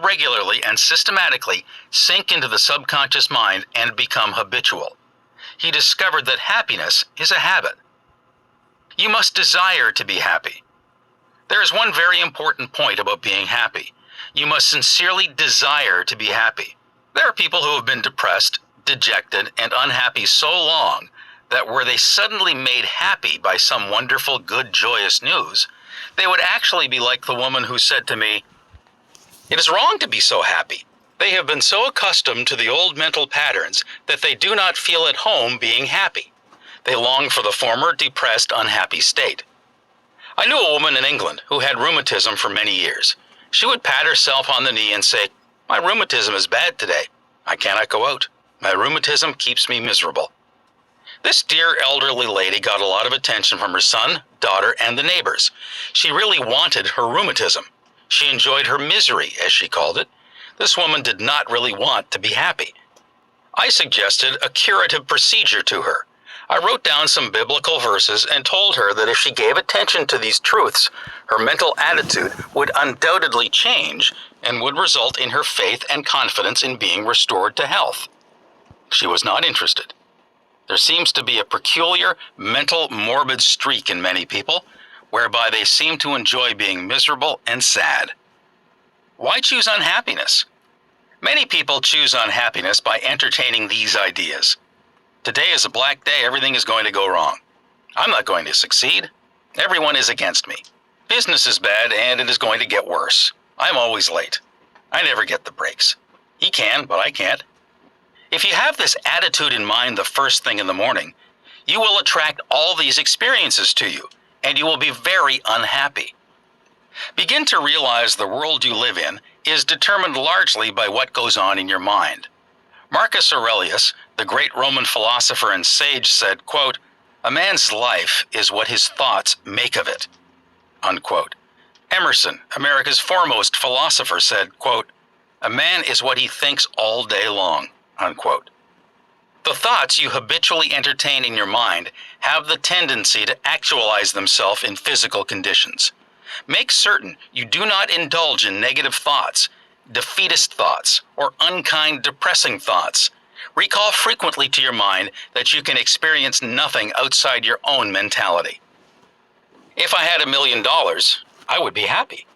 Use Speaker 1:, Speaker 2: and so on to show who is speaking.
Speaker 1: would regularly and systematically sink into the subconscious mind and become habitual. He discovered that happiness is a habit. You must desire to be happy. There is one very important point about being happy. You must sincerely desire to be happy. There are people who have been depressed, dejected, and unhappy so long that were they suddenly made happy by some wonderful, good, joyous news, they would actually be like the woman who said to me, "It is wrong to be so happy." They have been so accustomed to the old mental patterns that they do not feel at home being happy. They long for the former depressed, unhappy state. I knew a woman in England who had rheumatism for many years. She would pat herself on the knee and say, "My rheumatism is bad today. I cannot go out. My rheumatism keeps me miserable." This dear elderly lady got a lot of attention from her son, daughter, and the neighbors. She really wanted her rheumatism. She enjoyed her misery, as she called it. This woman did not really want to be happy. I suggested a curative procedure to her. I wrote down some biblical verses and told her that if she gave attention to these truths, her mental attitude would undoubtedly change and would result in her faith and confidence in being restored to health. She was not interested. There seems to be a peculiar mental morbid streak in many people, whereby they seem to enjoy being miserable and sad. Why choose unhappiness? Many people choose unhappiness by entertaining these ideas. Today is a black day, everything is going to go wrong. I'm not going to succeed. Everyone is against me. Business is bad and it is going to get worse. I'm always late. I never get the breaks. He can, but I can't. If you have this attitude in mind the first thing in the morning, you will attract all these experiences to you, and you will be very unhappy. Begin to realize the world you live in is determined largely by what goes on in your mind. Marcus Aurelius, the great Roman philosopher and sage, said, quote, "A man's life is what his thoughts make of it," unquote. Emerson, America's foremost philosopher, said, quote, "A man is what he thinks all day long," unquote. The thoughts you habitually entertain in your mind have the tendency to actualize themselves in physical conditions. Make certain you do not indulge in negative thoughts, defeatist thoughts, or unkind, depressing thoughts. Recall frequently to your mind that you can experience nothing outside your own mentality. If I had $1 million, I would be happy.